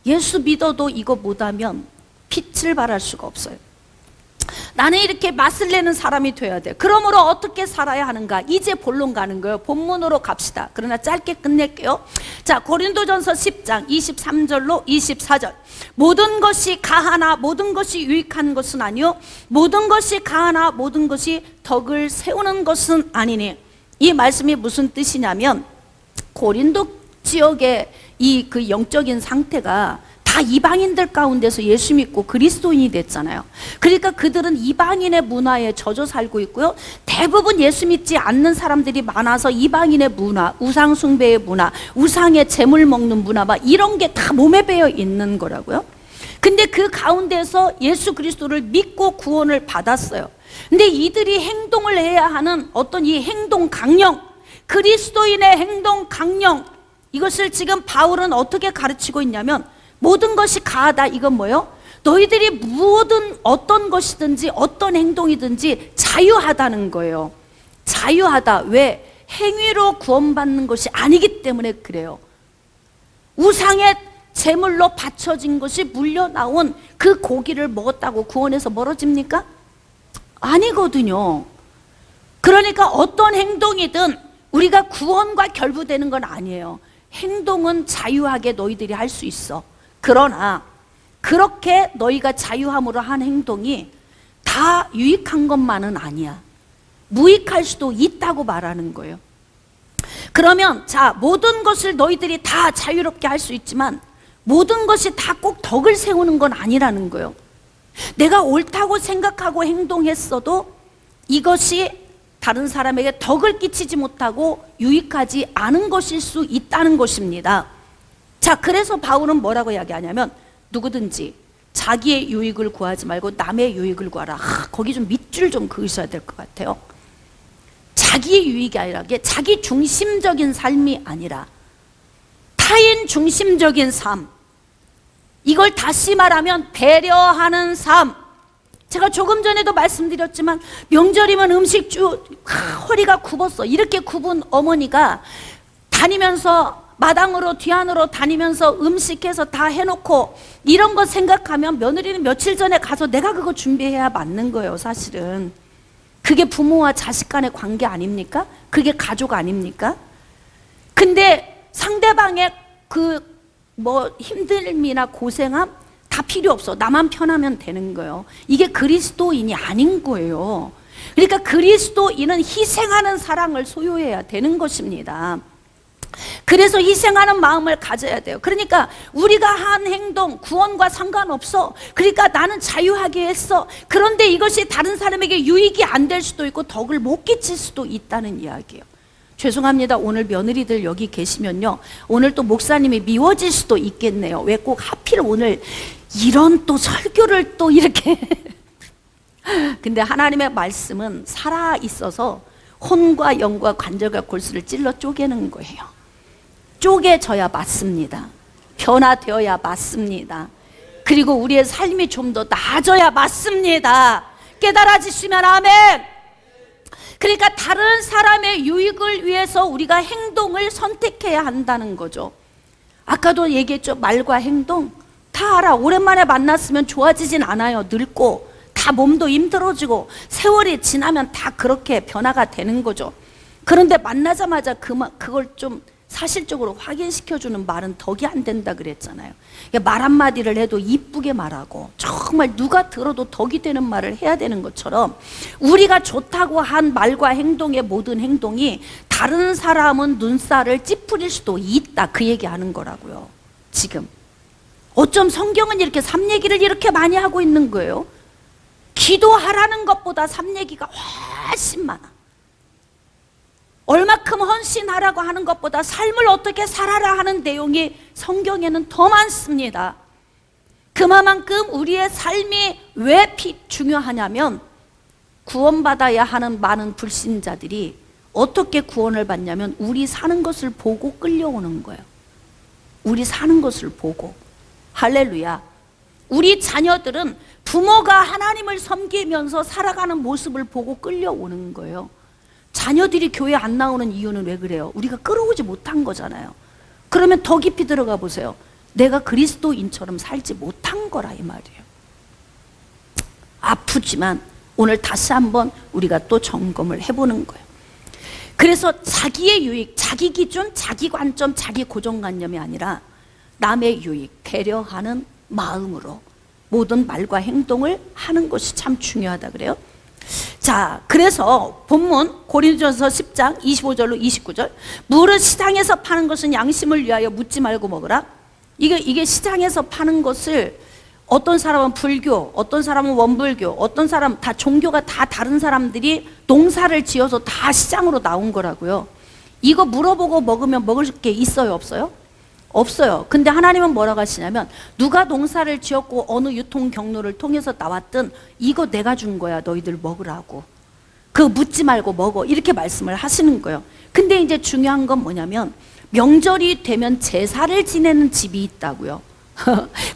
A: 예수 믿어도 이거 못하면 빛을 발할 수가 없어요. 나는 이렇게 맛을 내는 사람이 돼야 돼. 그러므로 어떻게 살아야 하는가? 이제 본론 가는 거예요. 본문으로 갑시다. 그러나 짧게 끝낼게요. 자, 고린도전서 10장 23절로 24절. 모든 것이 가하나 모든 것이 유익한 것은 아니요, 모든 것이 가하나 모든 것이 덕을 세우는 것은 아니니. 이 말씀이 무슨 뜻이냐면, 고린도 지역의 이 그 영적인 상태가 다 이방인들 가운데서 예수 믿고 그리스도인이 됐잖아요. 그러니까 그들은 이방인의 문화에 젖어 살고 있고요, 대부분 예수 믿지 않는 사람들이 많아서 이방인의 문화, 우상 숭배의 문화, 우상의 재물 먹는 문화, 막 이런 게 다 몸에 배어 있는 거라고요. 근데 그 가운데서 예수 그리스도를 믿고 구원을 받았어요. 근데 이들이 행동을 해야 하는 어떤 이 행동 강령, 그리스도인의 행동 강령, 이것을 지금 바울은 어떻게 가르치고 있냐면, 모든 것이 가하다, 이건 뭐예요? 너희들이 무엇든 어떤 것이든지 어떤 행동이든지 자유하다는 거예요. 자유하다. 왜? 행위로 구원받는 것이 아니기 때문에 그래요. 우상의 제물로 바쳐진 것이 물려나온 그 고기를 먹었다고 구원에서 멀어집니까? 아니거든요. 그러니까 어떤 행동이든 우리가 구원과 결부되는 건 아니에요. 행동은 자유하게 너희들이 할 수 있어. 그러나 그렇게 너희가 자유함으로 한 행동이 다 유익한 것만은 아니야. 무익할 수도 있다고 말하는 거예요. 그러면 자, 모든 것을 너희들이 다 자유롭게 할 수 있지만 모든 것이 다 꼭 덕을 세우는 건 아니라는 거예요. 내가 옳다고 생각하고 행동했어도 이것이 다른 사람에게 덕을 끼치지 못하고 유익하지 않은 것일 수 있다는 것입니다. 자, 그래서 바울은 뭐라고 이야기하냐면, 누구든지 자기의 유익을 구하지 말고 남의 유익을 구하라. 거기 좀 밑줄 좀 그으셔야 될 것 같아요. 자기의 유익이 아니라, 자기 중심적인 삶이 아니라 타인 중심적인 삶, 이걸 다시 말하면 배려하는 삶. 제가 조금 전에도 말씀드렸지만 명절이면 음식주 허리가 굽었어. 이렇게 굽은 어머니가 다니면서 마당으로 뒤안으로 다니면서 음식해서 다 해놓고 이런 거 생각하면 며느리는 며칠 전에 가서 내가 그거 준비해야 맞는 거예요. 사실은 그게 부모와 자식 간의 관계 아닙니까? 그게 가족 아닙니까? 근데 상대방의 그 힘듦이나 고생함 다 필요 없어. 나만 편하면 되는 거예요. 이게 그리스도인이 아닌 거예요. 그러니까 그리스도인은 희생하는 사랑을 소유해야 되는 것입니다. 그래서 희생하는 마음을 가져야 돼요. 그러니까 우리가 한 행동 구원과 상관없어. 그러니까 나는 자유하게 했어. 그런데 이것이 다른 사람에게 유익이 안 될 수도 있고 덕을 못 끼칠 수도 있다는 이야기예요. 죄송합니다. 오늘 며느리들 여기 계시면요, 오늘 또 목사님이 미워질 수도 있겠네요. 왜 꼭 하필 오늘 이런 또 설교를 또 이렇게 근데 하나님의 말씀은 살아있어서 혼과 영과 관절과 골수를 찔러 쪼개는 거예요. 쪼개져야 맞습니다. 변화되어야 맞습니다. 그리고 우리의 삶이 좀 더 나아져야 맞습니다. 깨달아지시면 아멘. 그러니까 다른 사람의 유익을 위해서 우리가 행동을 선택해야 한다는 거죠. 아까도 얘기했죠. 말과 행동 다 알아. 오랜만에 만났으면 좋아지진 않아요. 늙고 다 몸도 힘들어지고 세월이 지나면 다 그렇게 변화가 되는 거죠. 그런데 만나자마자 그걸 좀 사실적으로 확인시켜주는 말은 덕이 안 된다 그랬잖아요. 말 한마디를 해도 이쁘게 말하고 정말 누가 들어도 덕이 되는 말을 해야 되는 것처럼 우리가 좋다고 한 말과 행동의 모든 행동이 다른 사람은 눈살을 찌푸릴 수도 있다, 그 얘기하는 거라고요. 지금 어쩜 성경은 이렇게 삶 얘기를 이렇게 많이 하고 있는 거예요? 기도하라는 것보다 삶 얘기가 훨씬 많아. 얼마큼 헌신하라고 하는 것보다 삶을 어떻게 살아라 하는 내용이 성경에는 더 많습니다. 그만큼 우리의 삶이 왜 중요하냐면 구원받아야 하는 많은 불신자들이 어떻게 구원을 받냐면 우리 사는 것을 보고 끌려오는 거예요. 우리 사는 것을 보고. 할렐루야. 우리 자녀들은 부모가 하나님을 섬기면서 살아가는 모습을 보고 끌려오는 거예요. 자녀들이 교회 안 나오는 이유는 왜 그래요? 우리가 끌어오지 못한 거잖아요. 그러면 더 깊이 들어가 보세요. 내가 그리스도인처럼 살지 못한 거라 이 말이에요. 아프지만 오늘 다시 한번 우리가 또 점검을 해보는 거예요. 그래서 자기의 유익, 자기 기준, 자기 관점, 자기 고정관념이 아니라 남의 유익, 배려하는 마음으로 모든 말과 행동을 하는 것이 참 중요하다 그래요. 자, 그래서 본문 고린도전서 10장 25절로 29절, 무릇 시장에서 파는 것은 양심을 위하여 묻지 말고 먹으라. 이게 시장에서 파는 것을 어떤 사람은 불교, 어떤 사람은 원불교, 어떤 사람 다 종교가 다 다른 사람들이 농사를 지어서 다 시장으로 나온 거라고요. 이거 물어보고 먹으면 먹을 게 있어요, 없어요? 없어요. 근데 하나님은 뭐라고 하시냐면 누가 농사를 지었고 어느 유통 경로를 통해서 나왔든 이거 내가 준 거야, 너희들 먹으라고. 그거 묻지 말고 먹어, 이렇게 말씀을 하시는 거예요. 근데 이제 중요한 건 뭐냐면 명절이 되면 제사를 지내는 집이 있다고요.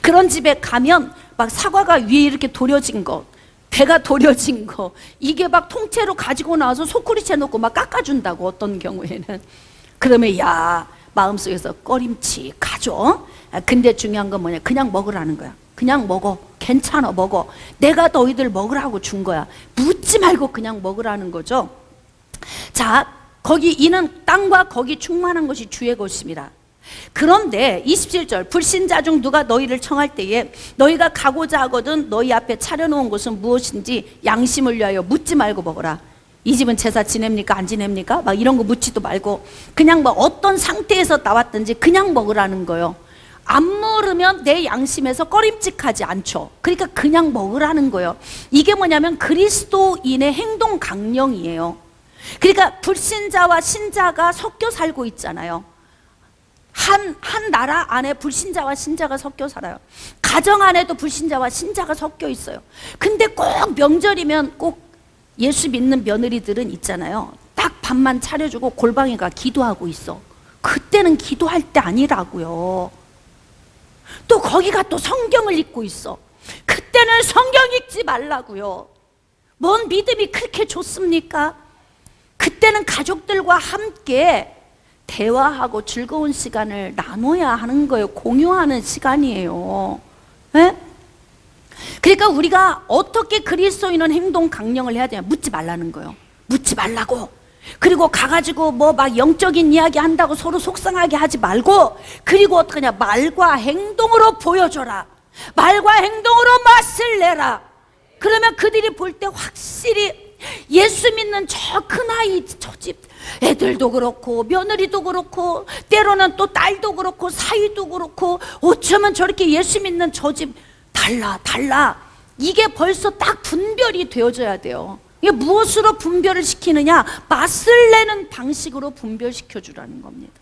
A: 그런 집에 가면 막 사과가 위에 이렇게 도려진 거, 배가 도려진 거, 이게 막 통째로 가지고 나와서 소쿠리째 놓고 막 깎아준다고, 어떤 경우에는. 그러면 야, 마음속에서 꺼림칙하죠. 근데 중요한 건 뭐냐, 그냥 먹으라는 거야. 그냥 먹어, 괜찮아, 먹어. 내가 너희들 먹으라고 준 거야. 묻지 말고 그냥 먹으라는 거죠. 자, 거기 이는 땅과 거기 충만한 것이 주의 것입니다. 그런데 27절, 불신자 중 누가 너희를 청할 때에 너희가 가고자 하거든 너희 앞에 차려놓은 것은 무엇인지 양심을 위하여 묻지 말고 먹어라. 이 집은 제사 지냅니까? 안 지냅니까? 막 이런 거 묻지도 말고 그냥 뭐 어떤 상태에서 나왔든지 그냥 먹으라는 거예요. 안 물으면 내 양심에서 꺼림칙하지 않죠. 그러니까 그냥 먹으라는 거예요. 이게 뭐냐면 그리스도인의 행동 강령이에요. 그러니까 불신자와 신자가 섞여 살고 있잖아요. 한 나라 안에 불신자와 신자가 섞여 살아요. 가정 안에도 불신자와 신자가 섞여 있어요. 근데 꼭 명절이면 꼭 예수 믿는 며느리들은 있잖아요. 딱 밥만 차려주고 골방에가 기도하고 있어. 그때는 기도할 때 아니라고요. 또 거기가 또 성경을 읽고 있어. 그때는 성경 읽지 말라고요. 뭔 믿음이 그렇게 좋습니까? 그때는 가족들과 함께 대화하고 즐거운 시간을 나눠야 하는 거예요. 공유하는 시간이에요. 네? 그러니까 우리가 어떻게 그리스도인은 행동 강령을 해야 되냐, 묻지 말라는 거예요. 묻지 말라고. 그리고 가가지고 뭐 막 영적인 이야기 한다고 서로 속상하게 하지 말고, 그리고 어떡하냐, 말과 행동으로 보여줘라. 말과 행동으로 맛을 내라. 그러면 그들이 볼 때 확실히 예수 믿는 저 큰아이, 저 집 애들도 그렇고 며느리도 그렇고 때로는 또 딸도 그렇고 사위도 그렇고 어쩌면 저렇게 예수 믿는 저 집 달라. 이게 벌써 딱 분별이 되어져야 돼요. 이게 무엇으로 분별을 시키느냐? 맛을 내는 방식으로 분별시켜 주라는 겁니다.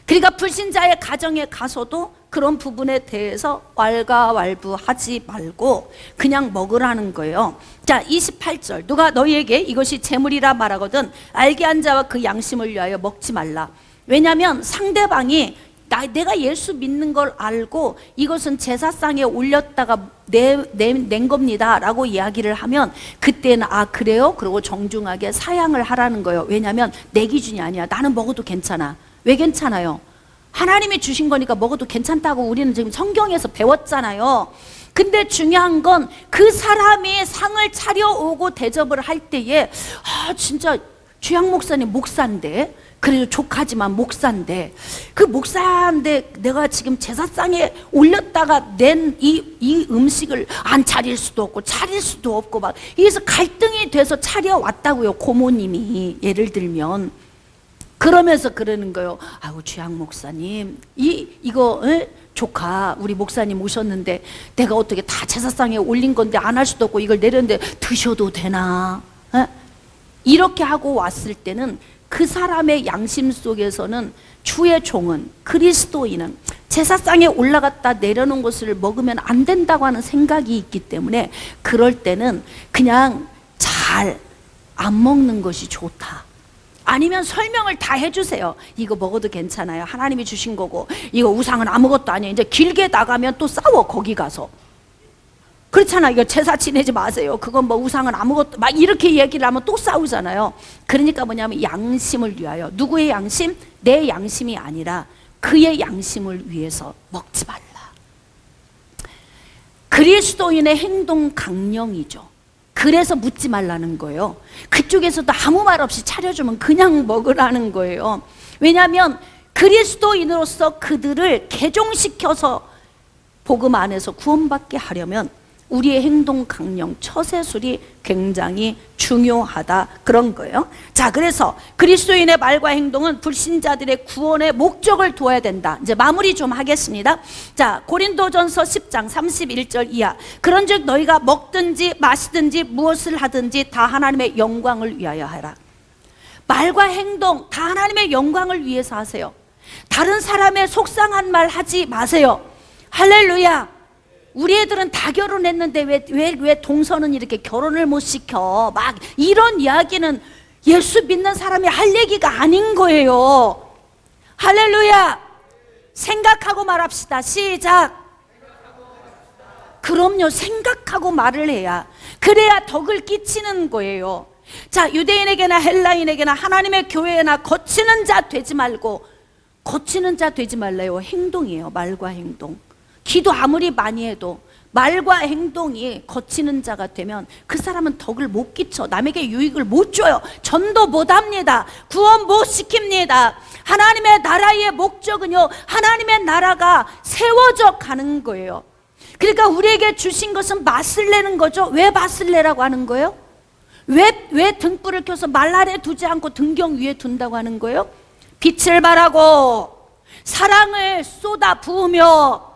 A: 그러니까 불신자의 가정에 가서도 그런 부분에 대해서 왈가왈부하지 말고 그냥 먹으라는 거예요. 자, 28절, 누가 너희에게 이것이 재물이라 말하거든 알게 한 자와 그 양심을 위하여 먹지 말라. 왜냐하면 상대방이 내가 예수 믿는 걸 알고 이것은 제사상에 올렸다가 낸 겁니다 라고 이야기를 하면 그때는 아 그래요? 그러고 정중하게 사양을 하라는 거예요. 왜냐하면 내 기준이 아니야. 나는 먹어도 괜찮아. 왜 괜찮아요? 하나님이 주신 거니까 먹어도 괜찮다고 우리는 지금 성경에서 배웠잖아요. 근데 중요한 건 그 사람이 상을 차려오고 대접을 할 때에 아 진짜 주양 목사님 목사인데, 그래도 조카지만 목사인데, 그 목사인데 내가 지금 제사상에 올렸다가 낸 이 음식을 안 차릴 수도 없고 차릴 수도 없고 막 이래서 갈등이 돼서 차려왔다고요. 고모님이 예를 들면 그러면서 그러는 거예요. 아이고 주양 목사님 이거 조카 우리 목사님 오셨는데 내가 어떻게 다 제사상에 올린 건데 안 할 수도 없고 이걸 내렸는데 드셔도 되나? 이렇게 하고 왔을 때는 그 사람의 양심 속에서는 주의 종은, 그리스도인은 제사상에 올라갔다 내려놓은 것을 먹으면 안 된다고 하는 생각이 있기 때문에 그럴 때는 그냥 잘 안 먹는 것이 좋다. 아니면 설명을 다 해주세요. 이거 먹어도 괜찮아요. 하나님이 주신 거고 이거 우상은 아무것도 아니에요. 이제 길게 나가면 또 싸워. 거기 가서 그렇잖아. 이거 제사 지내지 마세요. 그건 뭐 우상은 아무것도, 막 이렇게 얘기를 하면 또 싸우잖아요. 그러니까 뭐냐면 양심을 위하여. 누구의 양심? 내 양심이 아니라 그의 양심을 위해서 먹지 말라. 그리스도인의 행동 강령이죠. 그래서 묻지 말라는 거예요. 그쪽에서도 아무 말 없이 차려주면 그냥 먹으라는 거예요. 왜냐하면 그리스도인으로서 그들을 개종시켜서 복음 안에서 구원받게 하려면 우리의 행동 강령, 처세술이 굉장히 중요하다 그런 거예요. 자, 그래서 그리스도인의 말과 행동은 불신자들의 구원의 목적을 두어야 된다. 이제 마무리 좀 하겠습니다. 자, 고린도전서 10장 31절 이하. 그런즉 너희가 먹든지 마시든지 무엇을 하든지 다 하나님의 영광을 위하여 하라. 말과 행동 다 하나님의 영광을 위해서 하세요. 다른 사람의 속상한 말 하지 마세요. 할렐루야. 우리 애들은 다 결혼했는데 왜 동서는 이렇게 결혼을 못 시켜? 막 이런 이야기는 예수 믿는 사람이 할 얘기가 아닌 거예요. 할렐루야. 생각하고 말합시다. 시작. 그럼요. 생각하고 말을 해야, 그래야 덕을 끼치는 거예요. 자, 유대인에게나 헬라인에게나 하나님의 교회나 거치는 자 되지 말고, 거치는 자 되지 말래요. 행동이에요. 말과 행동. 기도 아무리 많이 해도 말과 행동이 거치는 자가 되면 그 사람은 덕을 못 끼쳐. 남에게 유익을 못 줘요. 전도 못 합니다. 구원 못 시킵니다. 하나님의 나라의 목적은요, 하나님의 나라가 세워져 가는 거예요. 그러니까 우리에게 주신 것은 맛을 내는 거죠. 왜 맛을 내라고 하는 거예요? 왜 등불을 켜서 말 아래 두지 않고 등경 위에 둔다고 하는 거예요? 빛을 발하고 사랑을 쏟아 부으며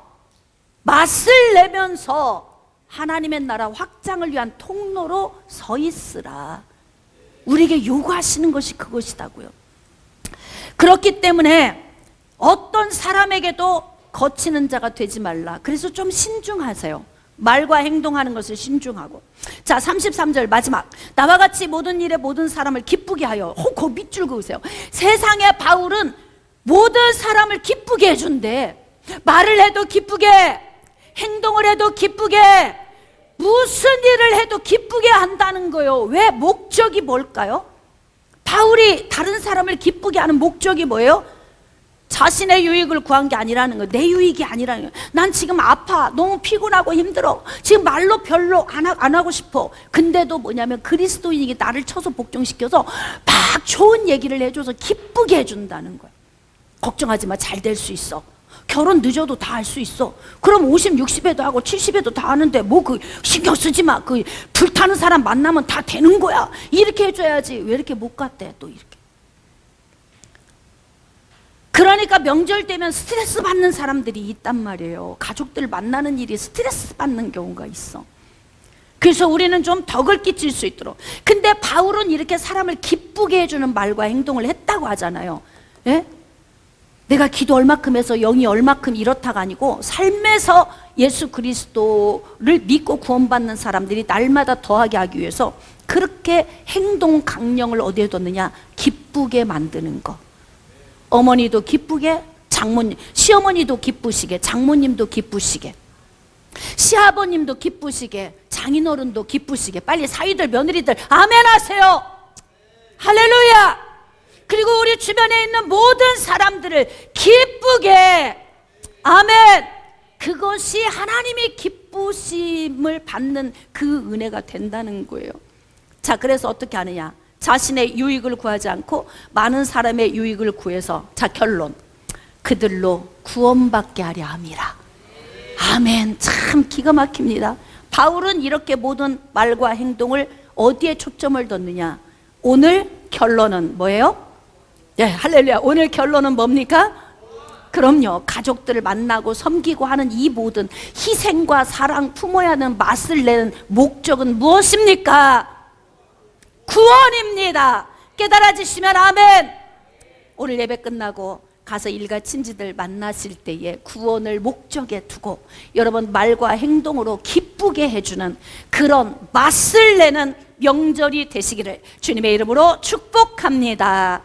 A: 맛을 내면서 하나님의 나라 확장을 위한 통로로 서 있으라. 우리에게 요구하시는 것이 그것이다고요. 그렇기 때문에 어떤 사람에게도 거치는 자가 되지 말라. 그래서 좀 신중하세요. 말과 행동하는 것을 신중하고. 자, 33절 마지막. 나와 같이 모든 일에 모든 사람을 기쁘게 하여. 그 밑줄 그으세요. 세상의 바울은 모든 사람을 기쁘게 해준대. 말을 해도 기쁘게, 행동을 해도 기쁘게, 무슨 일을 해도 기쁘게 한다는 거예요. 왜? 목적이 뭘까요? 바울이 다른 사람을 기쁘게 하는 목적이 뭐예요? 자신의 유익을 구한 게 아니라는 거예요. 내 유익이 아니라는 거예요. 난 지금 아파, 너무 피곤하고 힘들어, 지금 말로 별로 안 하고 싶어. 근데도 뭐냐면 그리스도인이 나를 쳐서 복종시켜서 막 좋은 얘기를 해줘서 기쁘게 해준다는 거예요. 걱정하지 마, 잘 될 수 있어. 결혼 늦어도 다 할 수 있어. 그럼 50, 60에도 하고 70에도 다 하는데 뭐 그 신경 쓰지 마. 그 불타는 사람 만나면 다 되는 거야. 이렇게 해줘야지. 왜 이렇게 못 갔대 또 이렇게. 그러니까 명절 되면 스트레스 받는 사람들이 있단 말이에요. 가족들 만나는 일이 스트레스 받는 경우가 있어. 그래서 우리는 좀 덕을 끼칠 수 있도록. 근데 바울은 이렇게 사람을 기쁘게 해주는 말과 행동을 했다고 하잖아요. 예? 내가 기도 얼마큼 해서 영이 얼마큼 이렇다가 아니고 삶에서 예수 그리스도를 믿고 구원받는 사람들이 날마다 더하게 하기 위해서 그렇게 행동 강령을 어디에 뒀느냐? 기쁘게 만드는 거. 어머니도 기쁘게, 장모님, 시어머니도 기쁘시게, 장모님도 기쁘시게, 시아버님도 기쁘시게, 장인어른도 기쁘시게. 빨리 사위들, 며느리들 아멘 하세요. 할렐루야. 그리고 우리 주변에 있는 모든 사람들을 기쁘게, 아멘. 그것이 하나님이 기쁘심을 받는 그 은혜가 된다는 거예요. 자, 그래서 어떻게 하느냐? 자신의 유익을 구하지 않고 많은 사람의 유익을 구해서, 자, 결론, 그들로 구원받게 하려 함이라. 아멘. 참 기가 막힙니다. 바울은 이렇게 모든 말과 행동을 어디에 초점을 뒀느냐? 오늘 결론은 뭐예요? 예, 할렐루야. 오늘 결론은 뭡니까? 그럼요. 가족들을 만나고 섬기고 하는 이 모든 희생과 사랑 품어야 하는 맛을 내는 목적은 무엇입니까? 구원입니다. 깨달아지시면 아멘. 오늘 예배 끝나고 가서 일가 친지들 만나실 때에 구원을 목적에 두고 여러분 말과 행동으로 기쁘게 해주는 그런 맛을 내는 명절이 되시기를 주님의 이름으로 축복합니다.